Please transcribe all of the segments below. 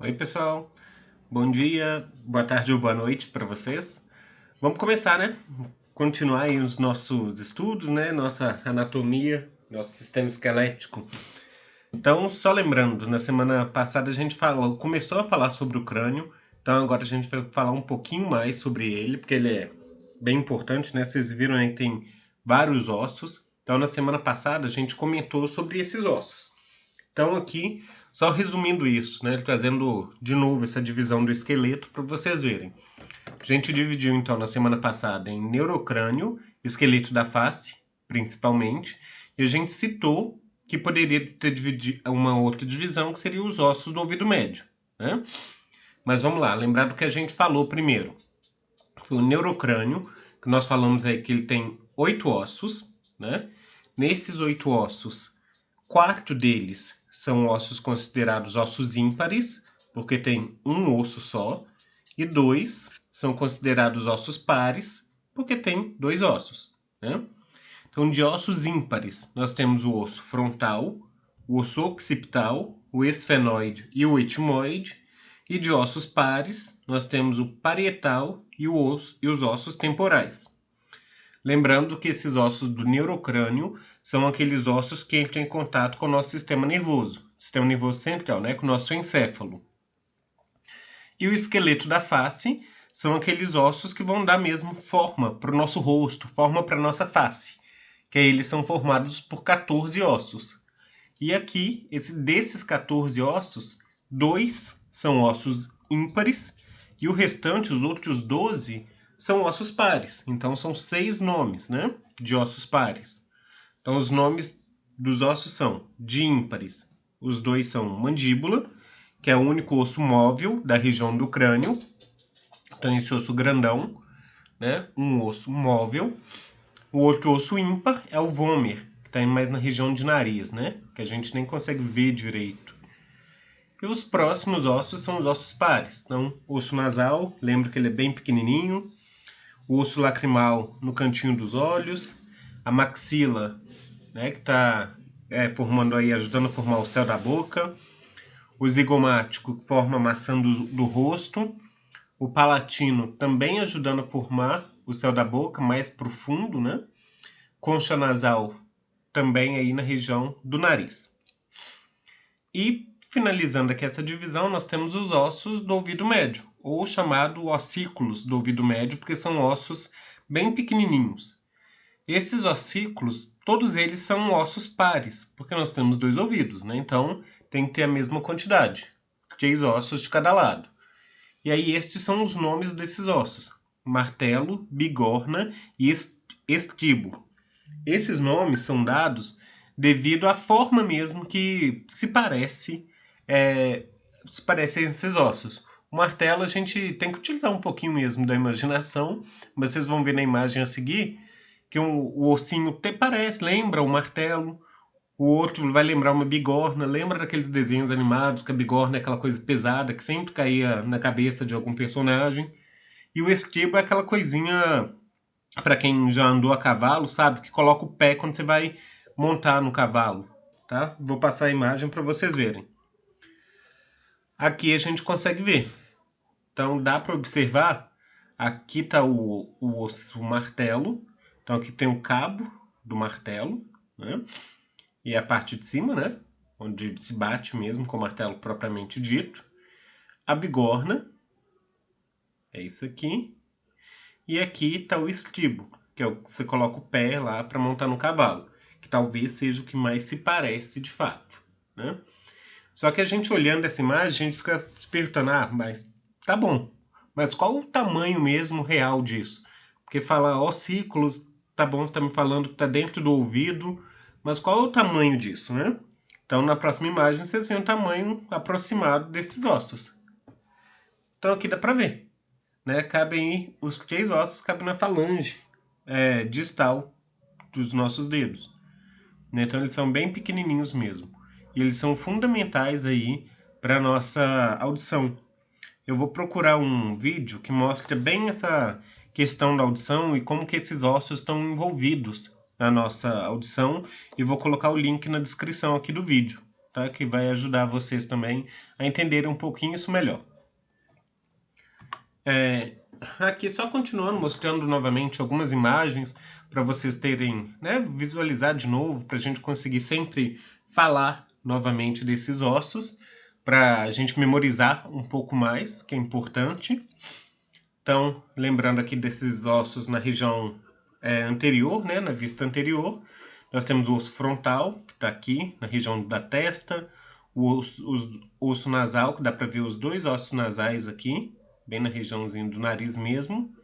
Oi, pessoal. Bom dia, boa tarde ou boa noite para vocês. Vamos começar, né? Continuar aí os nossos estudos, né? Nossa anatomia, nosso sistema esquelético. Então, só lembrando, na semana passada a gente começou a falar sobre o crânio. Então, agora a gente vai falar um pouquinho mais sobre ele, porque ele é bem importante, né? Vocês viram aí que tem vários ossos. Então, na semana passada a gente comentou sobre esses ossos. Então aqui, só resumindo isso, né, trazendo de novo essa divisão do esqueleto para vocês verem. A gente dividiu então na semana passada em neurocrânio, esqueleto da face, principalmente, e a gente citou que poderia ter uma outra divisão que seria os ossos do ouvido médio, né? Mas vamos lá, lembrar do que a gente falou primeiro. Foi o neurocrânio, que nós falamos aí que ele tem 8 ossos, né? Nesses 8 ossos, 4 deles são ossos considerados ossos ímpares, porque tem um osso só, e 2 são considerados ossos pares, porque tem 2 ossos, né? Então, de ossos ímpares, nós temos o osso frontal, o osso occipital, o esfenoide e o etimoide, e de ossos pares, nós temos o parietal e os ossos temporais. Lembrando que esses ossos do neurocrânio são aqueles ossos que entram em contato com o nosso sistema nervoso central, né, com o nosso encéfalo. E o esqueleto da face são aqueles ossos que vão dar mesmo forma para o nosso rosto, forma para a nossa face, que aí eles são formados por 14 ossos. E aqui, desses 14 ossos, 2 são ossos ímpares e o restante, os outros 12, são ossos pares. Então são 6 nomes, né, de ossos pares. Então os nomes dos ossos são de ímpares. Os 2 são mandíbula, que é o único osso móvel da região do crânio. Então esse osso grandão, né, um osso móvel. O outro osso ímpar é o vômer, que está mais na região de nariz, né? Que a gente nem consegue ver direito. E os próximos ossos são os ossos pares. Então, osso nasal, lembra que ele é bem pequenininho. O osso lacrimal no cantinho dos olhos. A maxila, né, que está formando aí, ajudando a formar o céu da boca. O zigomático, que forma a maçã do rosto. O palatino, também ajudando a formar o céu da boca, mais profundo, né? Concha nasal, também aí na região do nariz. E, finalizando aqui essa divisão, nós temos os ossos do ouvido médio, ou chamado ossículos do ouvido médio, porque são ossos bem pequenininhos. Esses ossículos, todos eles são ossos pares, porque nós temos 2 ouvidos, né? Então, tem que ter a mesma quantidade, 3 ossos de cada lado. E aí estes são os nomes desses ossos: martelo, bigorna e estribo. Esses nomes são dados devido à forma mesmo que se parece a esses ossos. O martelo a gente tem que utilizar um pouquinho mesmo da imaginação, mas vocês vão ver na imagem a seguir que o ossinho até parece, lembra o martelo. O outro vai lembrar uma bigorna, lembra daqueles desenhos animados que a bigorna é aquela coisa pesada que sempre caía na cabeça de algum personagem. E o estribo é aquela coisinha, para quem já andou a cavalo, sabe, que coloca o pé quando você vai montar no cavalo, tá? Vou passar a imagem para vocês verem. Aqui a gente consegue ver. Então dá para observar, aqui está o osso, o martelo. Então aqui tem o cabo do martelo, né? E a parte de cima, né? Onde se bate mesmo com o martelo propriamente dito. A bigorna, é isso aqui. E aqui está o estribo, que é o que você coloca o pé lá para montar no cavalo, que talvez seja o que mais se parece de fato, né? Só que a gente olhando essa imagem, a gente fica se perguntando, mas tá bom, mas qual o tamanho mesmo real disso? Porque falar ossículos, tá bom, você tá me falando que tá dentro do ouvido, mas qual é o tamanho disso, né? Então na próxima imagem vocês veem o tamanho aproximado desses ossos. Então aqui dá para ver, né? Cabem aí, os 3 ossos cabem na falange distal dos nossos dedos, né? Então eles são bem pequenininhos mesmo. E eles são fundamentais aí para nossa audição. Eu vou procurar um vídeo que mostra bem essa questão da audição e como que esses ossos estão envolvidos na nossa audição, e vou colocar o link na descrição aqui do vídeo, tá? Que vai ajudar vocês também a entenderem um pouquinho isso melhor. Aqui só continuando, mostrando novamente algumas imagens para vocês terem, né, visualizar de novo, para a gente conseguir sempre falar novamente desses ossos, para a gente memorizar um pouco mais, que é importante. Então, lembrando aqui desses ossos na região anterior, né, na vista anterior, nós temos o osso frontal, que está aqui na região da testa, o osso nasal, que dá para ver os dois ossos nasais aqui, bem na regiãozinha do nariz mesmo.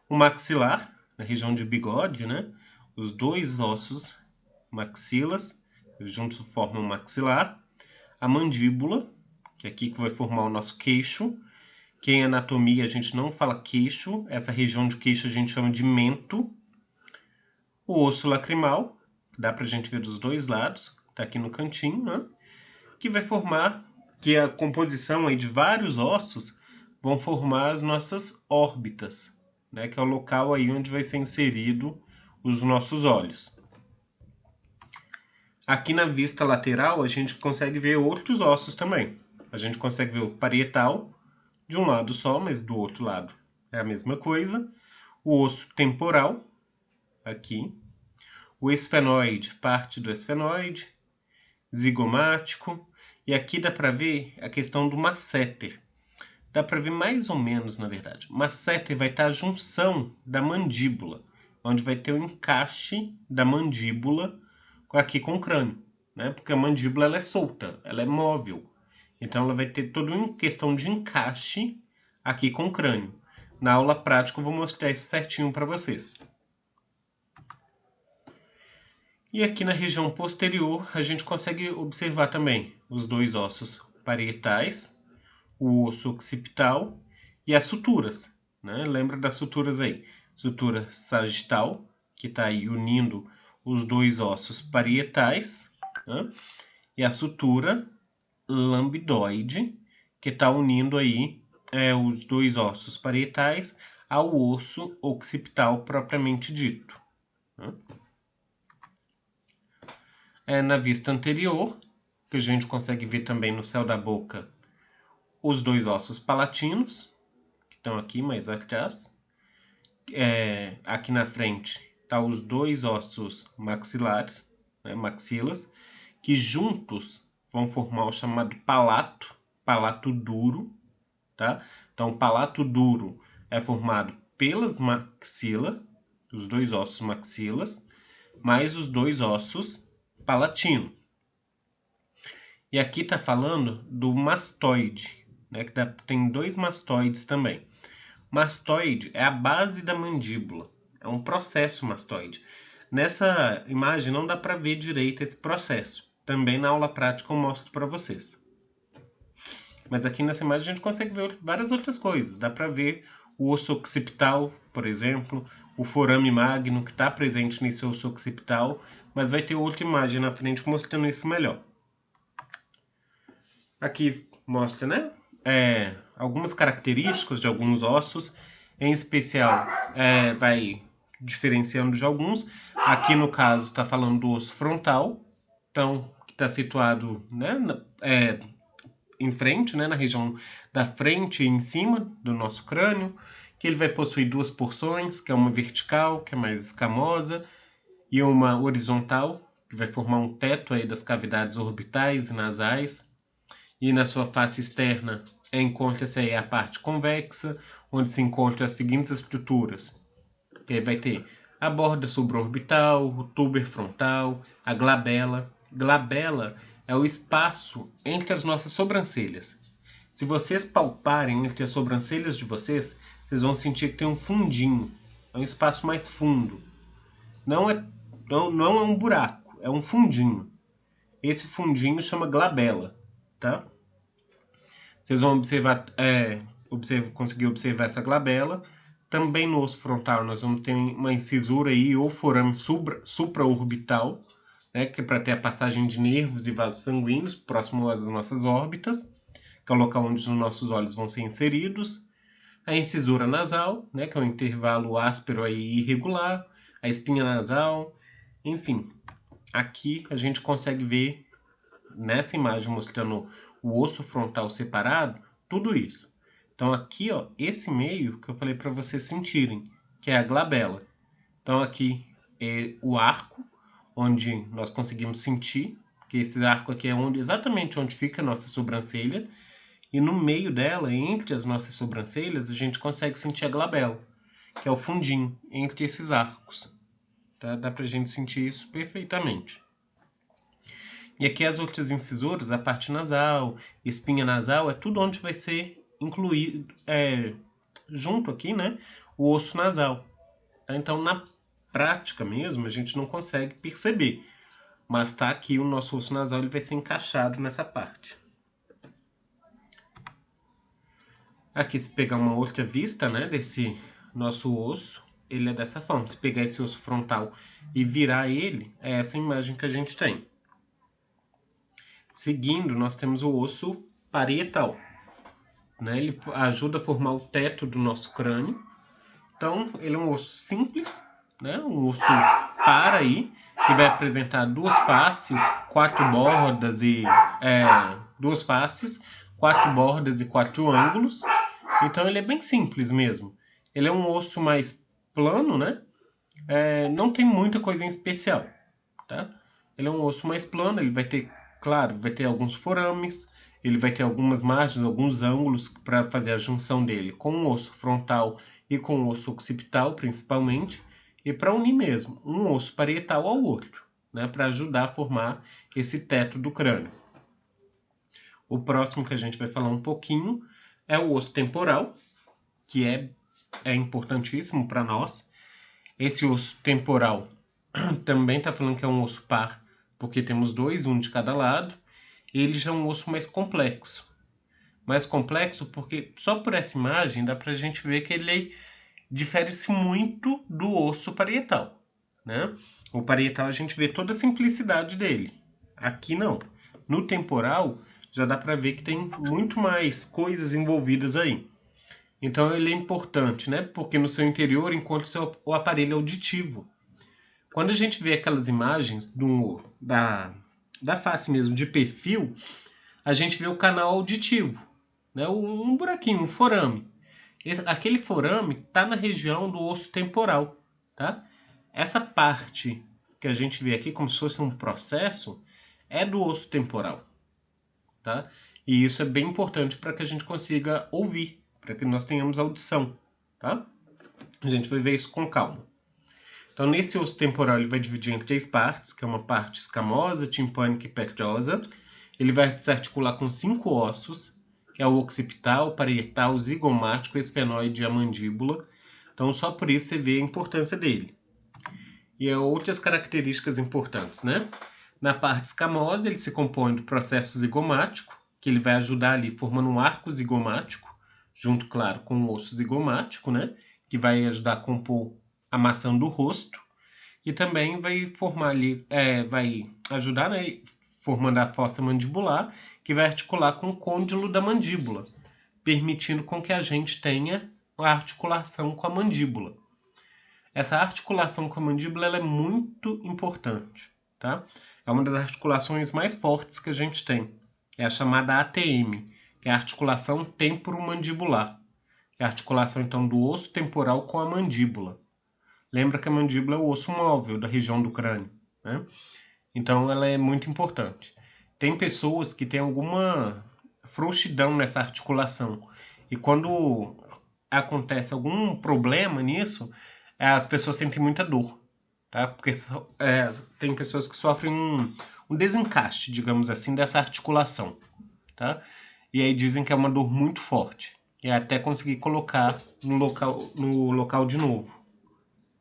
O maxilar, na região de bigode, né? Os dois ossos maxilas, juntos formam o maxilar. A mandíbula, que é aqui que vai formar o nosso queixo. Que em anatomia a gente não fala queixo, essa região de queixo a gente chama de mento. O osso lacrimal, dá pra gente ver dos dois lados, tá aqui no cantinho, né? Que vai formar, que a composição aí de vários ossos vão formar as nossas órbitas, né? Que é o local aí onde vai ser inserido os nossos olhos. Aqui na vista lateral a gente consegue ver outros ossos também. A gente consegue ver o parietal, de um lado só, mas do outro lado é a mesma coisa. O osso temporal, aqui. O esfenoide, parte do esfenoide. Zigomático. E aqui dá para ver a questão do masséter. Dá para ver mais ou menos, na verdade. Masséter vai estar a junção da mandíbula, onde vai ter o encaixe da mandíbula aqui com o crânio, né? Porque a mandíbula ela é solta, ela é móvel. Então ela vai ter toda uma questão de encaixe aqui com o crânio. Na aula prática eu vou mostrar isso certinho para vocês. E aqui na região posterior a gente consegue observar também os dois ossos parietais, o osso occipital e as suturas, né? Lembra das suturas aí? Sutura sagital, que está aí unindo os dois ossos parietais, né? E a sutura lambidoide, que está unindo aí os dois ossos parietais ao osso occipital propriamente dito, né? Na vista anterior, que a gente consegue ver também no céu da boca, os dois ossos palatinos, que estão aqui mais atrás. Aqui na frente tá os dois ossos maxilares, né, maxilas, que juntos vão formar o chamado palato duro, tá? Então, o palato duro é formado pelas maxilas, os dois ossos maxilas, mais os dois ossos palatino. E aqui tá falando do mastoide, né? Que tem dois mastoides também. Mastoide é a base da mandíbula. É um processo mastoide. Nessa imagem não dá para ver direito esse processo. Também na aula prática eu mostro para vocês. Mas aqui nessa imagem a gente consegue ver várias outras coisas. Dá para ver o osso occipital, por exemplo, o forame magno que está presente nesse osso occipital, mas vai ter outra imagem na frente mostrando isso melhor. Aqui mostra, né? Algumas características de alguns ossos, em especial vai diferenciando de alguns. Aqui no caso está falando do osso frontal, então que está situado, né, em frente, né, na região da frente e em cima do nosso crânio, que ele vai possuir duas porções, que é uma vertical, que é mais escamosa, e uma horizontal, que vai formar um teto aí das cavidades orbitais e nasais. E na sua face externa encontra-se aí a parte convexa, onde se encontram as seguintes estruturas. Que vai ter a borda suborbital, o tuber frontal, a glabela. Glabela é o espaço entre as nossas sobrancelhas. Se vocês palparem entre as sobrancelhas de vocês, vocês vão sentir que tem um fundinho. É um espaço mais fundo. Não é um buraco, é um fundinho. Esse fundinho chama glabela, tá? Vocês vão observar, conseguir observar essa glabela. Também no osso frontal nós vamos ter uma incisura aí, ou forame supraorbital, né, que é para ter a passagem de nervos e vasos sanguíneos próximo às nossas órbitas, que é o local onde os nossos olhos vão ser inseridos. A incisura nasal, né, que é um intervalo áspero aí irregular. A espinha nasal, enfim. Aqui a gente consegue ver nessa imagem mostrando o osso frontal separado, tudo isso. Então aqui, ó, esse meio que eu falei para vocês sentirem, que é a glabela. Então aqui é o arco, onde nós conseguimos sentir, que esse arco aqui é exatamente onde fica a nossa sobrancelha, e no meio dela, entre as nossas sobrancelhas, a gente consegue sentir a glabela, que é o fundinho entre esses arcos. Tá? Dá pra gente sentir isso perfeitamente. E aqui as outras incisuras, a parte nasal, espinha nasal, é tudo onde vai ser incluído, junto aqui, né, o osso nasal. Tá? Então, na prática mesmo, a gente não consegue perceber. Mas tá aqui o nosso osso nasal, ele vai ser encaixado nessa parte. Aqui, se pegar uma outra vista, né, desse nosso osso, ele é dessa forma. Se pegar esse osso frontal e virar ele, é essa imagem que a gente tem. Seguindo, nós temos o osso parietal. Né? Ele ajuda a formar o teto do nosso crânio. Então, ele é um osso simples, né? Um osso para aí, que vai apresentar duas faces, quatro bordas e quatro ângulos. Então, ele é bem simples mesmo. Ele é um osso mais plano, né? Não tem muita coisa em especial, tá? Ele é um osso mais plano, ele vai ter, claro, vai ter alguns forames, ele vai ter algumas margens, alguns ângulos para fazer a junção dele com o osso frontal e com o osso occipital, principalmente, e para unir mesmo um osso parietal ao outro, né, para ajudar a formar esse teto do crânio. O próximo que a gente vai falar um pouquinho é o osso temporal, que é importantíssimo para nós. Esse osso temporal também está falando que é um osso par, porque temos dois, um de cada lado. Ele já é um osso mais complexo. Mais complexo porque só por essa imagem dá pra gente ver que ele difere-se muito do osso parietal, né? O parietal a gente vê toda a simplicidade dele. Aqui não. No temporal já dá pra ver que tem muito mais coisas envolvidas aí. Então ele é importante, né? Porque no seu interior encontra o aparelho auditivo. Quando a gente vê aquelas imagens da face mesmo, de perfil, a gente vê o canal auditivo, né? Um buraquinho, um forame. Aquele forame está na região do osso temporal, tá? Essa parte que a gente vê aqui como se fosse um processo é do osso temporal, tá? E isso é bem importante para que a gente consiga ouvir, para que nós tenhamos audição, tá? A gente vai ver isso com calma. Então, nesse osso temporal, ele vai dividir em três partes, que é uma parte escamosa, timpânica e petrosa. Ele vai se articular com 5 ossos, que é o occipital, parietal, zigomático, esfenoide e a mandíbula. Então, só por isso você vê a importância dele. E outras características importantes, né? Na parte escamosa, ele se compõe do processo zigomático, que ele vai ajudar ali formando um arco zigomático, junto, claro, com o osso zigomático, né? Que vai ajudar a compor a maçã do rosto, e também vai formar ali, vai ajudar, né, formando a fossa mandibular, que vai articular com o côndilo da mandíbula, permitindo com que a gente tenha a articulação com a mandíbula. Essa articulação com a mandíbula ela é muito importante, tá? É uma das articulações mais fortes que a gente tem. É a chamada ATM, que é a articulação temporomandibular, que é a articulação então do osso temporal com a mandíbula. Lembra que a mandíbula é o osso móvel da região do crânio, né? Então ela é muito importante. Tem pessoas que têm alguma frouxidão nessa articulação. E quando acontece algum problema nisso, as pessoas sentem muita dor, tá? Porque tem pessoas que sofrem um desencaixe, digamos assim, dessa articulação, tá? E aí dizem que é uma dor muito forte. E até conseguir colocar no local de novo.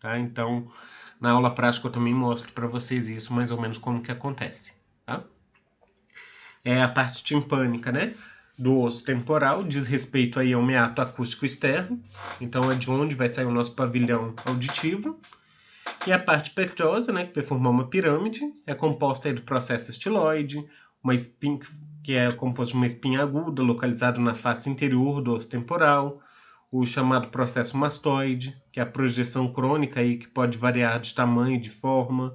Tá? Então, na aula prática eu também mostro para vocês isso, mais ou menos como que acontece. Tá? É a parte timpânica, né? Do osso temporal, diz respeito aí ao meato acústico externo. Então é de onde vai sair o nosso pavilhão auditivo. E a parte petrosa, né? Que vai formar uma pirâmide. É composta aí do processo estiloide, uma espinha, que é composto de uma espinha aguda, localizada na face interior do osso temporal. O chamado processo mastoide, que é a projeção crônica aí, que pode variar de tamanho e de forma.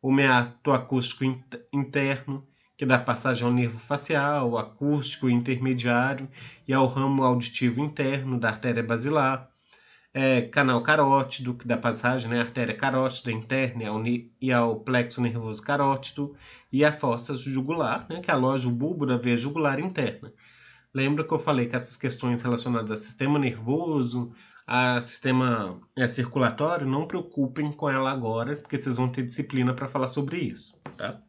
O meato acústico interno, que dá passagem ao nervo facial, acústico intermediário e ao ramo auditivo interno da artéria basilar. Canal carótido, que dá passagem, né, artéria carótida interna e ao plexo nervoso carótido, e a fossa jugular, né, que aloja o bulbo da veia jugular interna. Lembra que eu falei que essas questões relacionadas a sistema nervoso, a sistema circulatório, não preocupem com ela agora, porque vocês vão ter disciplina para falar sobre isso, tá?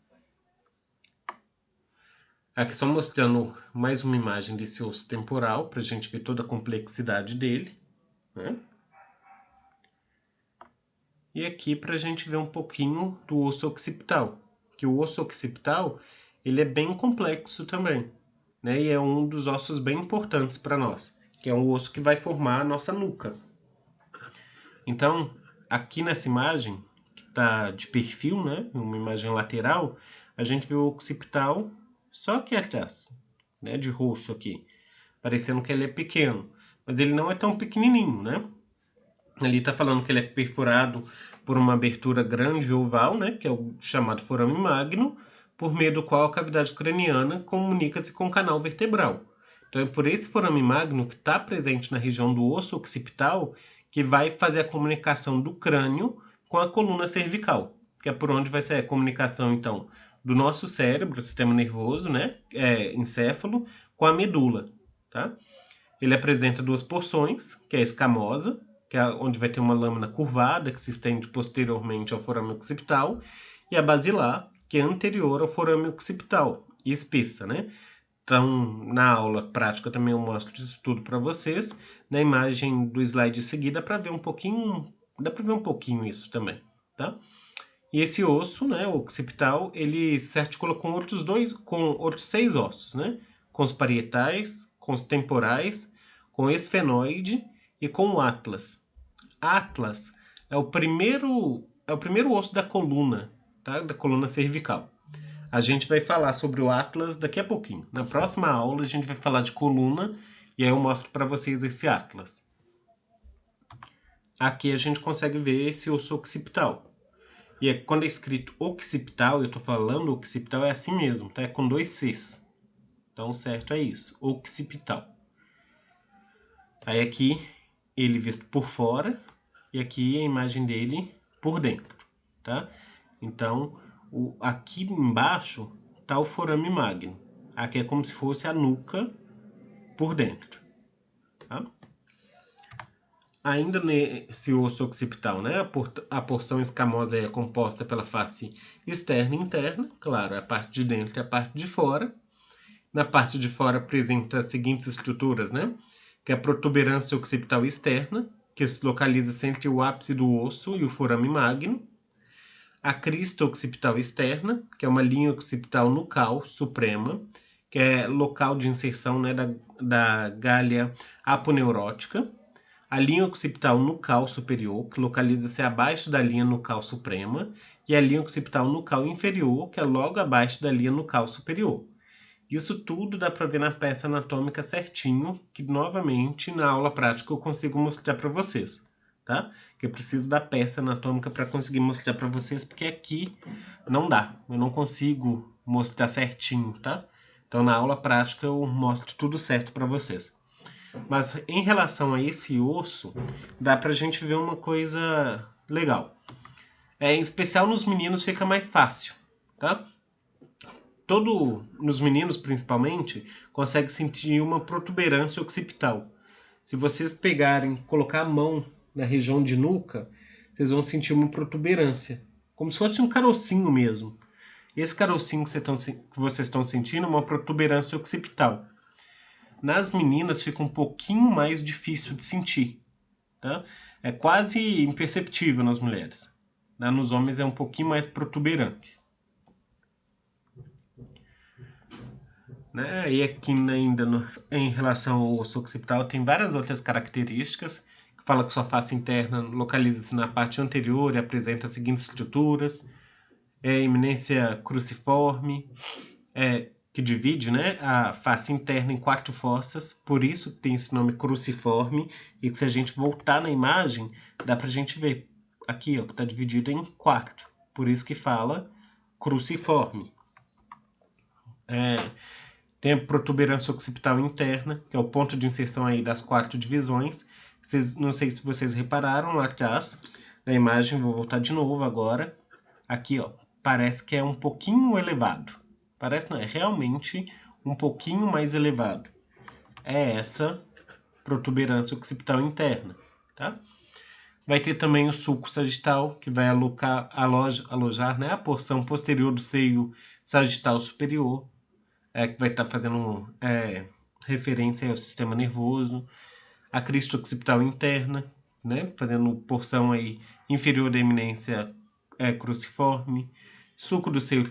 Aqui só mostrando mais uma imagem desse osso temporal, para a gente ver toda a complexidade dele, né? E aqui para a gente ver um pouquinho do osso occipital, que o osso occipital ele é bem complexo também, né? E é um dos ossos bem importantes para nós, que é um osso que vai formar a nossa nuca. Então, aqui nessa imagem, que está de perfil, né? Uma imagem lateral, a gente vê o occipital só aqui atrás, né? De roxo aqui, parecendo que ele é pequeno, mas ele não é tão pequenininho, né? Ali está falando que ele é perfurado por uma abertura grande oval, né, que é o chamado forame magno, por meio do qual a cavidade craniana comunica-se com o canal vertebral. Então é por esse forame magno que está presente na região do osso occipital que vai fazer a comunicação do crânio com a coluna cervical, que é por onde vai ser a comunicação, então, do nosso cérebro, sistema nervoso, né, encéfalo, com a medula, tá? Ele apresenta duas porções, que é a escamosa, que é onde vai ter uma lâmina curvada que se estende posteriormente ao forame occipital, e a basilar, que é anterior ao forame occipital e espessa, né? Então, na aula prática também eu mostro isso tudo para vocês. Na imagem do slide seguida, para ver um pouquinho, dá para ver um pouquinho isso também, tá? E esse osso, né, o occipital, ele se articula com outros 6 ossos, né? Com os parietais, com os temporais, com o esfenoide e com o atlas. Atlas é o primeiro osso da coluna, tá? Da coluna cervical. A gente vai falar sobre o atlas daqui a pouquinho. Na próxima aula a gente vai falar de coluna e aí eu mostro para vocês esse atlas. Aqui a gente consegue ver esse osso occipital. E quando é escrito occipital, eu estou falando occipital é assim mesmo, tá? É com 2 Cs. Então, certo é isso, occipital. Aí aqui, ele visto por fora, e aqui a imagem dele por dentro, tá? Então, aqui embaixo tá o forame magno. Aqui é como se fosse a nuca por dentro, tá? Ainda nesse osso occipital, né? A porção escamosa é composta pela face externa e interna, claro, a parte de dentro e a parte de fora. Na parte de fora apresenta as seguintes estruturas, né? Que é a protuberância occipital externa, que se localiza entre o ápice do osso e o forame magno. A crista occipital externa, que é uma linha occipital nucal suprema, que é local de inserção, né, da galha aponeurótica. A linha occipital nucal superior, que localiza-se abaixo da linha nucal suprema, e a linha occipital nucal inferior, que é logo abaixo da linha nucal superior. Isso tudo dá para ver na peça anatômica certinho, que novamente na aula prática eu consigo mostrar para vocês, tá? Que eu preciso da peça anatômica para conseguir mostrar para vocês, porque aqui não dá, eu não consigo mostrar certinho, tá? Então na aula prática eu mostro tudo certo para vocês. Mas em relação a esse osso, dá pra gente ver uma coisa legal. Em especial nos meninos fica mais fácil, tá? Nos meninos principalmente, consegue sentir uma protuberância occipital. Se vocês pegarem, colocar a mão na região de nuca, vocês vão sentir uma protuberância, como se fosse um carocinho mesmo. Esse carocinho que vocês estão sentindo é uma protuberância occipital. Nas meninas fica um pouquinho mais difícil de sentir, tá? É quase imperceptível nas mulheres. Nos homens é um pouquinho mais protuberante. Né? E aqui ainda em relação ao osso occipital tem várias outras características, que fala que sua face interna localiza-se na parte anterior e apresenta as seguintes estruturas. Eminência cruciforme, que divide, né, a face interna em 4 fossas, por isso tem esse nome cruciforme, e que se a gente voltar na imagem, dá pra gente ver. Aqui, ó, tá dividido em 4, por isso que fala cruciforme. Tem a protuberância occipital interna, que é o ponto de inserção aí das 4 divisões. Não sei se vocês repararam lá atrás na imagem, vou voltar de novo agora. Aqui, ó, parece que é um pouquinho elevado. Parece não, é realmente um pouquinho mais elevado. É essa protuberância occipital interna, tá? Vai ter também o sulco sagital, que vai alojar, né, a porção posterior do seio sagital superior, que vai estar fazendo referência ao sistema nervoso. A crista occipital interna, né, fazendo porção aí inferior da eminência cruciforme. Sulco do seio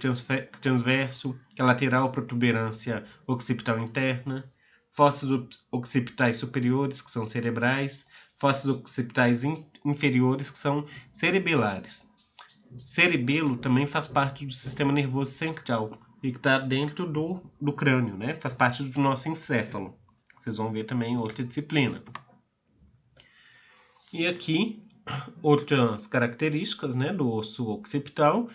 transverso, que é a lateral protuberância occipital interna. Fossos occipitais superiores, que são cerebrais. Fossos occipitais inferiores, que são cerebelares. Cerebelo também faz parte do sistema nervoso central e que está dentro do crânio, né? Faz parte do nosso encéfalo. Vocês vão ver também em outra disciplina. E aqui, outras características, né, do osso occipital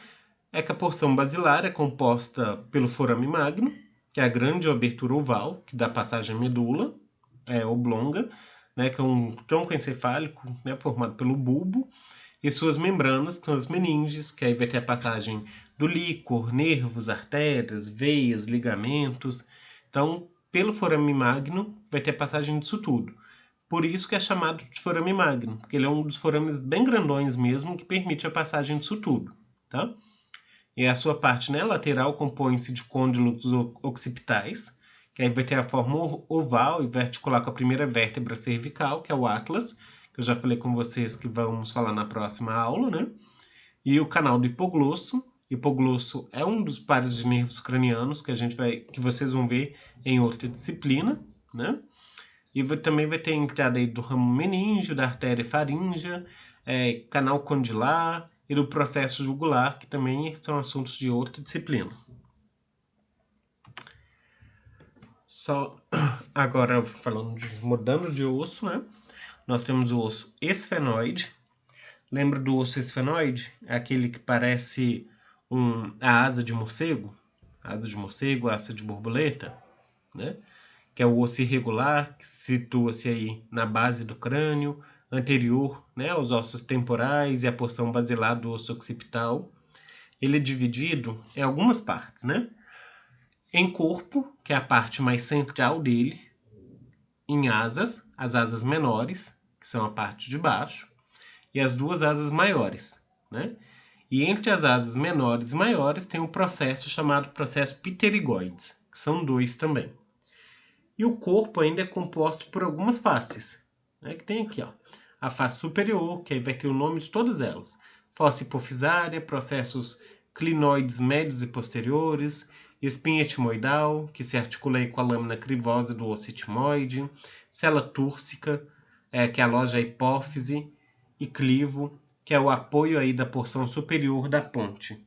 é que a porção basilar é composta pelo forame magno, que é a grande abertura oval, que dá passagem à medula, oblonga, né, que é um tronco encefálico, né, formado pelo bulbo, e suas membranas, que são as meninges, que aí vai ter a passagem do líquor, nervos, artérias, veias, ligamentos. Então, pelo forame magno, vai ter a passagem disso tudo. Por isso que é chamado de forame magno, porque ele é um dos forames bem grandões mesmo, que permite a passagem disso tudo, tá? E a sua parte, né, lateral compõe-se de côndilos occipitais, que aí vai ter a forma oval e verticular com a primeira vértebra cervical, que é o atlas, que eu já falei com vocês que vamos falar na próxima aula, né? E o canal do hipoglosso. Hipoglosso é um dos pares de nervos cranianos que vocês vão ver em outra disciplina, né? E também vai ter a entrada aí do ramo meníngeo, da artéria faríngea, canal condilar e do processo jugular, que também são assuntos de outra disciplina. Só agora mudando de osso, né? Nós temos o osso esfenoide. Lembra do osso esfenoide? É aquele que parece a asa de morcego? Asa de morcego, asa de borboleta, né? Que é o osso irregular, que situa-se aí na base do crânio, anterior, né, aos ossos temporais e a porção basilar do osso occipital. Ele é dividido em algumas partes, né? Em corpo, que é a parte mais central dele, em asas, as asas menores, que são a parte de baixo, e as duas asas maiores, né? E entre as asas menores e maiores tem um processo chamado processo pterigoides, que são dois também. E o corpo ainda é composto por algumas faces, né? Que tem aqui, ó, a face superior, que aí vai ter o nome de todas elas. Fossa hipofisária, processos clinoides médios e posteriores, espinha etimoidal, que se articula aí com a lâmina crivosa do osso etimoide, cela túrcica, que aloja a hipófise, e clivo, que é o apoio aí da porção superior da ponte.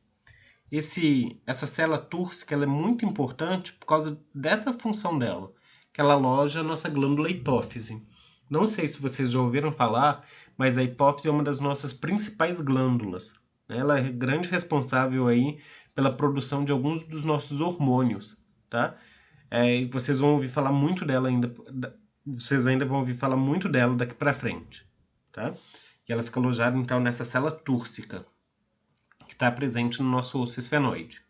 Essa cela túrcica ela é muito importante por causa dessa função dela, que ela aloja a nossa glândula hipófise. Não sei se vocês já ouviram falar, mas a hipófise é uma das nossas principais glândulas. Ela é grande responsável aí pela produção de alguns dos nossos hormônios, tá? Vocês vão ouvir falar muito dela ainda, vocês ainda vão ouvir falar muito dela daqui para frente, tá? E ela fica alojada então nessa cela túrcica, que está presente no nosso osso esfenoide.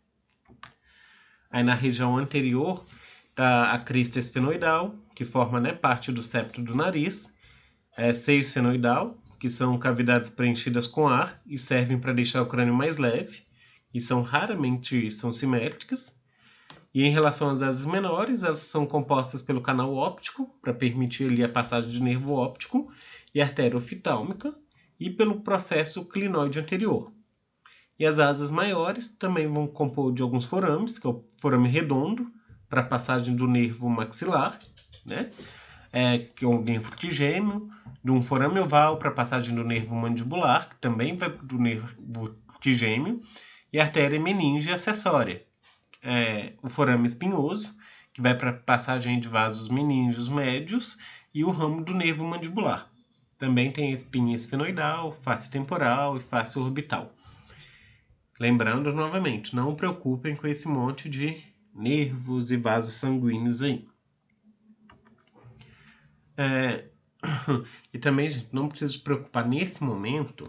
Aí na região anterior está a crista esfenoidal, que forma, né, parte do septo do nariz, seio esfenoidal, que são cavidades preenchidas com ar e servem para deixar o crânio mais leve, e raramente são simétricas. E em relação às asas menores, elas são compostas pelo canal óptico, para permitir ali a passagem de nervo óptico, e artéria oftalmica, e pelo processo clinoide anterior. E as asas maiores também vão compor de alguns forames, que é o forame redondo, para a passagem do nervo maxilar, né? Que é o nervo trigêmeo, de um forame oval para a passagem do nervo mandibular, que também vai do nervo trigêmeo, e a artéria meninge acessória. O forame espinhoso, que vai para a passagem de vasos meníngeos médios, e o ramo do nervo mandibular. Também tem espinha esfenoidal, face temporal e face orbital. Lembrando novamente, não preocupem com esse monte de, nervos e vasos sanguíneos aí. E também, gente, não precisa se preocupar nesse momento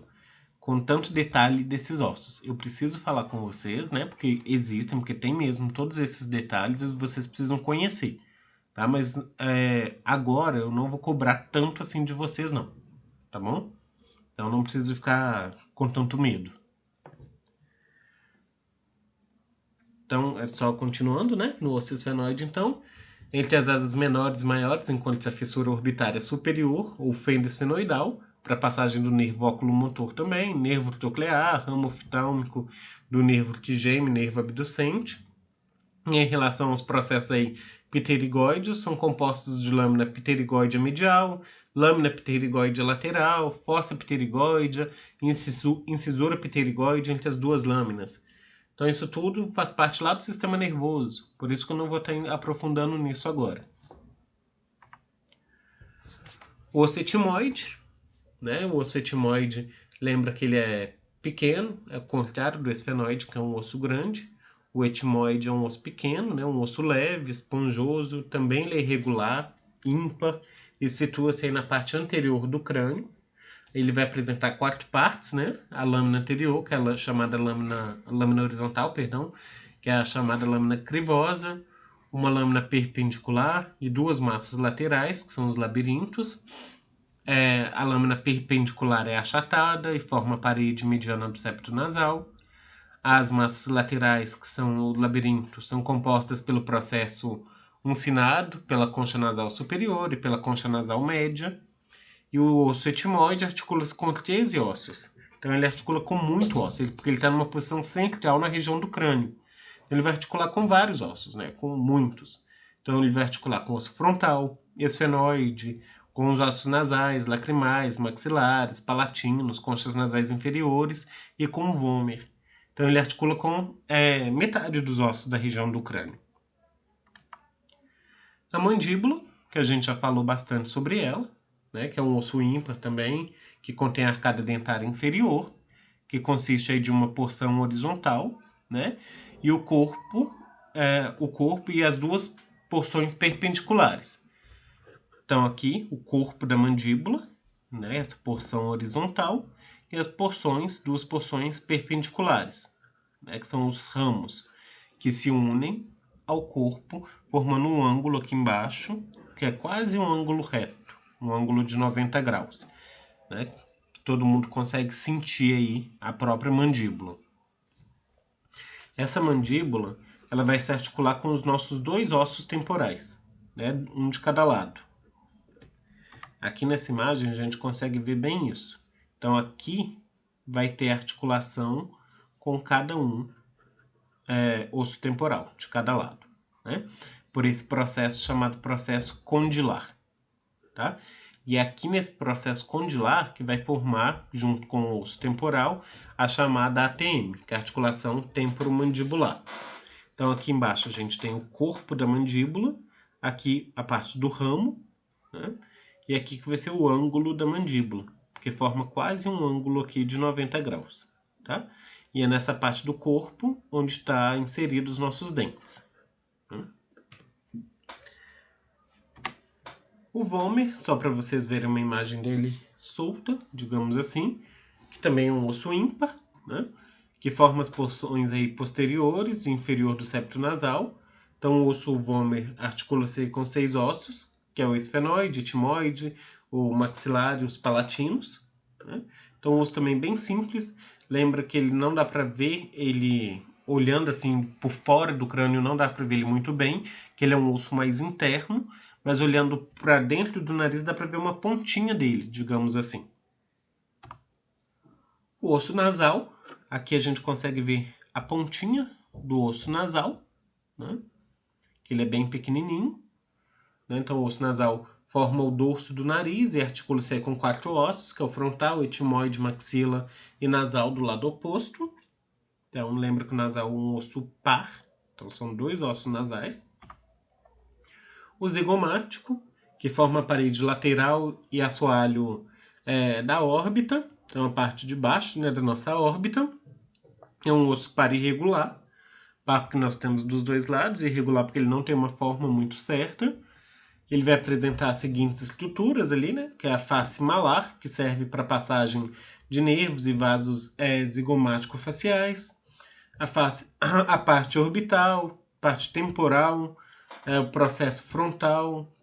com tanto detalhe desses ossos. Eu preciso falar com vocês, né? Porque existem, porque tem mesmo todos esses detalhes e vocês precisam conhecer, tá? Mas agora eu não vou cobrar tanto assim de vocês, não, tá bom? Então não precisa ficar com tanto medo. Então, é só continuando, né? No osso esfenoide, então, entre as asas menores e maiores, enquanto a fissura orbitária é superior, ou fenda esfenoidal, para passagem do nervo oculomotor também, nervo troclear, ramo oftálmico do nervo que geme, nervo abducente. E em relação aos processos aí pterigóideos, são compostos de lâmina pterigóidea medial, lâmina pterigóidea lateral, fossa pterigóidea, incisura pterigóidea entre as duas lâminas. Então isso tudo faz parte lá do sistema nervoso, por isso que eu não vou estar aprofundando nisso agora. O osso etimoide, né? O osso etimoide, lembra que ele é pequeno, é o contrário do esfenoide, que é um osso grande. O etimoide é um osso pequeno, né? Um osso leve, esponjoso, também ele é irregular, ímpar, e situa-se aí na parte anterior do crânio. Ele vai apresentar 4 partes, né? A lâmina anterior, que é a chamada lâmina horizontal, perdão, que é a chamada lâmina crivosa, uma lâmina perpendicular e 2 massas laterais, que são os labirintos. A lâmina perpendicular é achatada e forma a parede mediana do septo nasal. As massas laterais, que são o labirinto, são compostas pelo processo uncinado, pela concha nasal superior e pela concha nasal média. E o osso etimoide articula-se com 13 ossos. Então ele articula com muito osso, porque ele está numa posição central na região do crânio. Ele vai articular com vários ossos, né? Com muitos. Então ele vai articular com o osso frontal, esfenoide, com os ossos nasais, lacrimais, maxilares, palatinos, conchas nasais inferiores e com o vômer. Então ele articula com metade dos ossos da região do crânio. A mandíbula, que a gente já falou bastante sobre ela, né, que é um osso ímpar também, que contém a arcada dentária inferior, que consiste aí de uma porção horizontal, né, e o corpo e as duas porções perpendiculares. Então aqui o corpo da mandíbula, né, essa porção horizontal, e as duas porções perpendiculares, né, que são os ramos, que se unem ao corpo, formando um ângulo aqui embaixo, que é quase um ângulo reto, um ângulo de 90 graus, né? Todo mundo consegue sentir aí a própria mandíbula. Essa mandíbula, ela vai se articular com os nossos 2 ossos temporais, né? Um de cada lado. Aqui nessa imagem a gente consegue ver bem isso. Então aqui vai ter articulação com cada osso temporal, de cada lado, né? Por esse processo chamado processo condilar, tá? E é aqui nesse processo condilar que vai formar, junto com o osso temporal, a chamada ATM, que é a articulação temporomandibular. Então aqui embaixo a gente tem o corpo da mandíbula, aqui a parte do ramo, né? E aqui que vai ser o ângulo da mandíbula, que forma quase um ângulo aqui de 90 graus, tá? E é nessa parte do corpo onde está inseridos os nossos dentes. O vômer, só para vocês verem uma imagem dele solta, digamos assim, que também é um osso ímpar, né? Que forma as porções aí posteriores e inferior do septo nasal. Então o osso vômer articula-se com 6 ossos, que é o esfenoide, etimoide, o maxilar e os palatinos, né? Então um osso também bem simples. Lembra que ele não dá para ver ele olhando assim por fora do crânio, não dá para ver ele muito bem, que ele é um osso mais interno, mas olhando para dentro do nariz dá para ver uma pontinha dele, digamos assim. O osso nasal, aqui a gente consegue ver a pontinha do osso nasal, né? Que ele é bem pequenininho, né? Então o osso nasal forma o dorso do nariz e articula-se com 4 ossos, que é o frontal, etimoide, maxila e nasal do lado oposto. Então lembra que o nasal é um osso par, então são 2 ossos nasais. O zigomático, que forma a parede lateral e assoalho da órbita, então a parte de baixo, né, da nossa órbita. É um osso par irregular, par porque nós temos dos dois lados, irregular porque ele não tem uma forma muito certa. Ele vai apresentar as seguintes estruturas ali, né? Que é a face malar, que serve para passagem de nervos e vasos zigomático-faciais. A parte orbital, parte temporal, o processo frontal,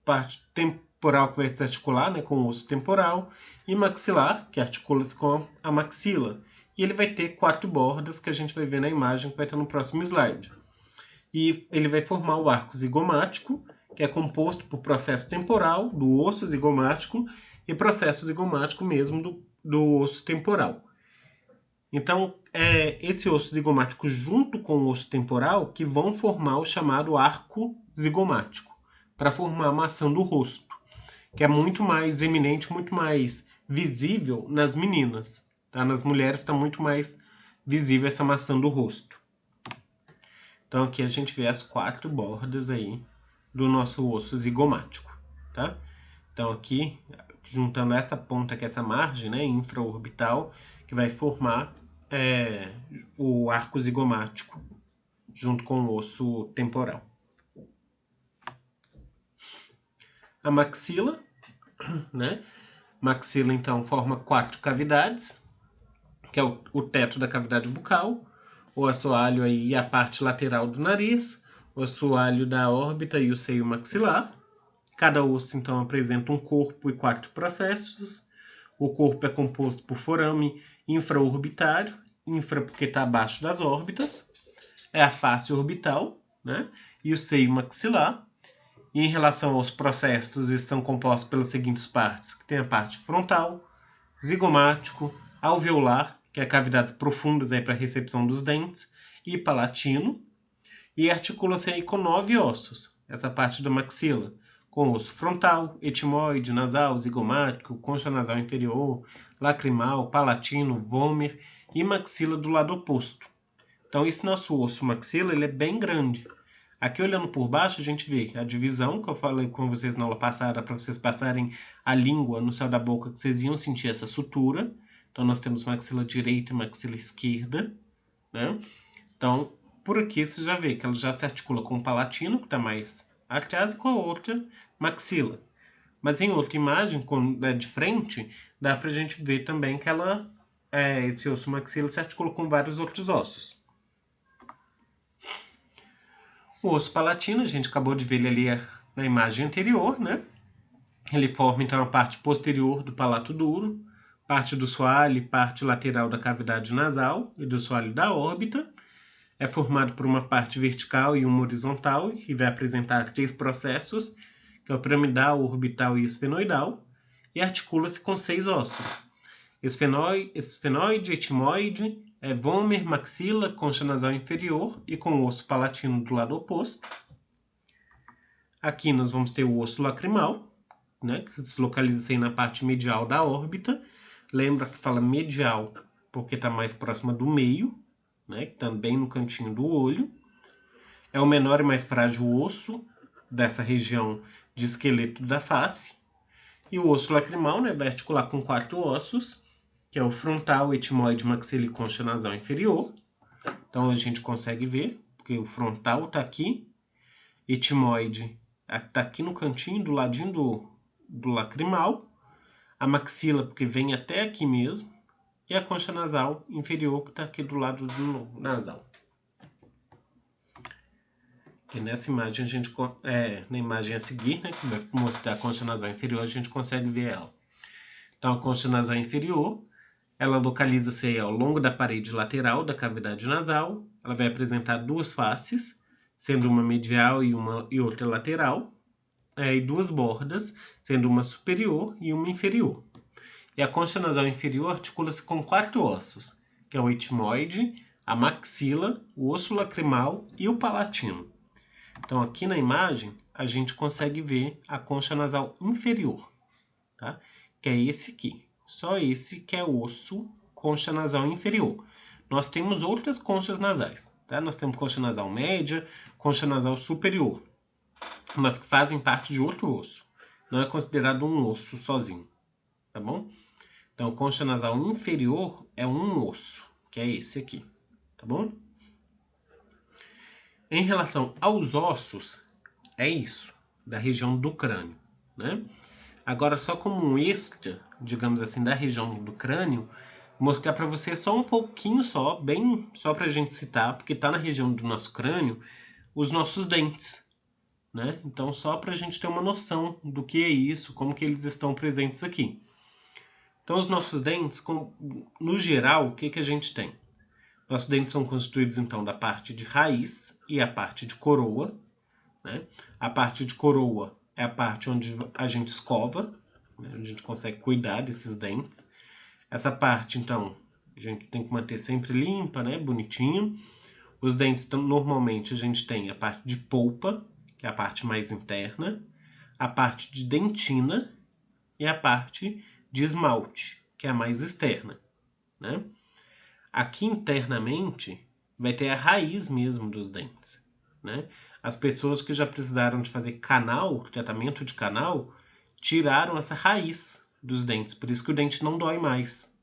parte temporal que vai se articular, né, com o osso temporal, e maxilar, que articula-se com a maxila. E ele vai ter 4 bordas que a gente vai ver na imagem que vai estar no próximo slide. E ele vai formar o arco zigomático, que é composto por processo temporal do osso zigomático e processo zigomático mesmo do osso temporal. Então, é esse osso zigomático junto com o osso temporal que vão formar o chamado arco zigomático, para formar a maçã do rosto, que é muito mais eminente, muito mais visível nas meninas. Tá? Nas mulheres está muito mais visível essa maçã do rosto. Então aqui a gente vê as 4 bordas aí do nosso osso zigomático, tá? Então aqui, juntando essa ponta que é essa margem, né, infraorbital, que vai formar o arco zigomático junto com o osso temporal. A maxila, né? Maxila então forma 4 cavidades, que é o teto da cavidade bucal, o assoalho aí e a parte lateral do nariz, o assoalho da órbita e o seio maxilar. Cada osso, então, apresenta um corpo e 4 processos. O corpo é composto por forame infraorbitário, infra porque está abaixo das órbitas, é a face orbital, né? E o seio maxilar. E em relação aos processos, estão compostos pelas seguintes partes, que tem a parte frontal, zigomático, alveolar, que é cavidades profundas para a recepção dos dentes, e palatino, e articula-se aí com 9 ossos, essa parte da maxila, com osso frontal, etimoide, nasal, zigomático, concha nasal inferior, lacrimal, palatino, vômer e maxila do lado oposto. Então esse nosso osso maxila ele é bem grande. Aqui olhando por baixo a gente vê a divisão que eu falei com vocês na aula passada para vocês passarem a língua no céu da boca que vocês iam sentir essa sutura. Então nós temos maxila direita e maxila esquerda, né? Então por aqui você já vê que ela já se articula com o palatino, que está mais atrás, e com a outra maxila. Mas em outra imagem, de frente, dá pra gente ver também que esse osso maxila se articula com vários outros ossos. O osso palatino, a gente acabou de ver ele ali na imagem anterior, né? Ele forma então a parte posterior do palato duro, parte do soalho e parte lateral da cavidade nasal e do soalho da órbita. É formado por uma parte vertical e uma horizontal e vai apresentar 3 processos, que é o piramidal, orbital e esfenoidal, e articula-se com 6 ossos. Esfenoide, etimoide, vômer, maxila, concha nasal inferior e com o osso palatino do lado oposto. Aqui nós vamos ter o osso lacrimal, né, que se localiza aí na parte medial da órbita. Lembra que fala medial porque está mais próxima do meio, né, que está bem no cantinho do olho. É o menor e mais frágil osso dessa região de esqueleto da face. E o osso lacrimal, né, vai articular com 4 ossos, que é o frontal, etimoide, maxila e concha nasal inferior. Então a gente consegue ver, porque o frontal está aqui, etimoide está aqui no cantinho, do ladinho do lacrimal, a maxila, porque vem até aqui mesmo, e a concha nasal inferior, que está aqui do lado do nasal. E nessa imagem, na imagem a seguir, né, que vai mostrar a concha nasal inferior, a gente consegue ver ela. Então a concha nasal inferior, ela localiza-se ao longo da parede lateral da cavidade nasal. Ela vai apresentar 2 faces, sendo uma medial e outra lateral, e 2 bordas, sendo uma superior e uma inferior. E a concha nasal inferior articula-se com 4 ossos, que é o etimoide, a maxila, o osso lacrimal e o palatino. Então aqui na imagem a gente consegue ver a concha nasal inferior, tá? Que é esse aqui. Só esse que é o osso concha nasal inferior. Nós temos outras conchas nasais, tá? Nós temos concha nasal média, concha nasal superior, mas que fazem parte de outro osso. Não é considerado um osso sozinho, tá bom? Então, concha nasal inferior é um osso, que é esse aqui, tá bom? Em relação aos ossos, é isso, da região do crânio, né? Agora, só como um extra, digamos assim, da região do crânio, mostrar para você só um pouquinho só, bem só pra gente citar, porque tá na região do nosso crânio, os nossos dentes, né? Então, só pra gente ter uma noção do que é isso, como que eles estão presentes aqui. Então, os nossos dentes, no geral, o que que a gente tem? Nossos dentes são constituídos, então, da parte de raiz e a parte de coroa, né? A parte de coroa é a parte onde a gente escova, né? A gente consegue cuidar desses dentes. Essa parte, então, a gente tem que manter sempre limpa, né? Bonitinho. Os dentes, normalmente, a gente tem a parte de polpa, que é a parte mais interna, a parte de dentina e a parte de esmalte, que é a mais externa, né? Aqui internamente vai ter a raiz mesmo dos dentes, né? As pessoas que já precisaram de fazer canal, tratamento de canal, tiraram essa raiz dos dentes, por isso que o dente não dói mais,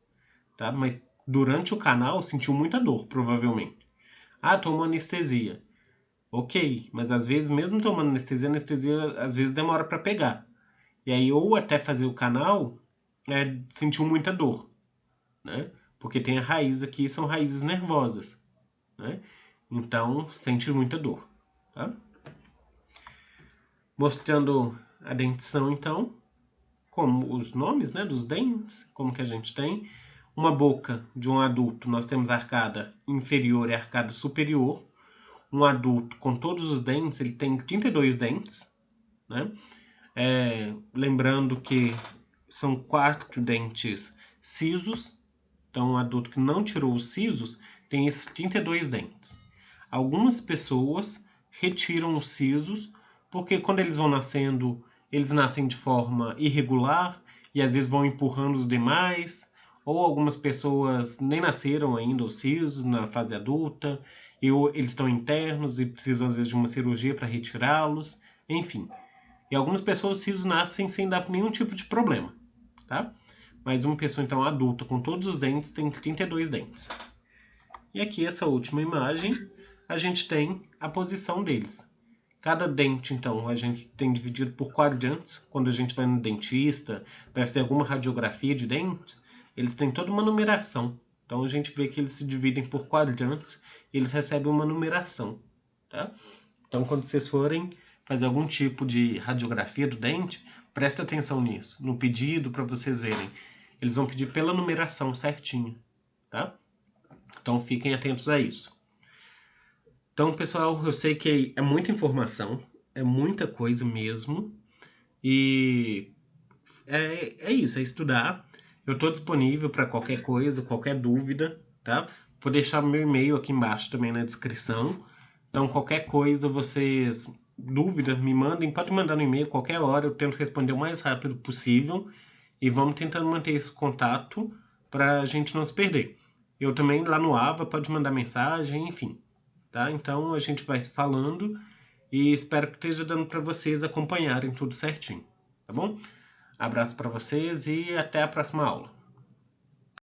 tá? Mas durante o canal sentiu muita dor, provavelmente. Ah, tomou anestesia. Ok, mas às vezes, mesmo tomando anestesia, a anestesia às vezes demora para pegar. E aí, ou até fazer o canal, sentiu muita dor, né? Porque tem a raiz aqui, são raízes nervosas, né? Então, sente muita dor, tá? Mostrando a dentição, então, como os nomes, né, dos dentes, como que a gente tem. Uma boca de um adulto, nós temos a arcada inferior e a arcada superior. Um adulto com todos os dentes, ele tem 32 dentes, né? Lembrando que são 4 dentes cisos, então um adulto que não tirou os sisos tem esses 32 dentes. Algumas pessoas retiram os sisos porque quando eles vão nascendo, eles nascem de forma irregular e às vezes vão empurrando os demais, ou algumas pessoas nem nasceram ainda os sisos na fase adulta, e eles estão internos e precisam às vezes de uma cirurgia para retirá-los, enfim. E algumas pessoas os sisos nascem sem dar nenhum tipo de problema, tá? Mas uma pessoa então adulta com todos os dentes tem 32 dentes. E aqui essa última imagem, a gente tem a posição deles. Cada dente, então, a gente tem dividido por quadrantes. Quando a gente vai no dentista, para fazer alguma radiografia de dentes, eles têm toda uma numeração. Então a gente vê que eles se dividem por quadrantes e eles recebem uma numeração, tá? Então quando vocês forem fazer algum tipo de radiografia do dente, presta atenção nisso, no pedido para vocês verem. Eles vão pedir pela numeração certinho, tá? Então fiquem atentos a isso. Então, pessoal, eu sei que é muita informação, é muita coisa mesmo, e é isso, é estudar. Eu estou disponível para qualquer coisa, qualquer dúvida, tá? Vou deixar meu e-mail aqui embaixo também na descrição. Então, qualquer coisa, vocês, dúvida, me mandem, pode mandar no e-mail qualquer hora, eu tento responder o mais rápido possível e vamos tentando manter esse contato para a gente não se perder. Eu também, lá no Ava, pode mandar mensagem, enfim, tá? Então, a gente vai se falando e espero que esteja dando para vocês acompanharem tudo certinho, tá bom? Abraço para vocês e até a próxima aula.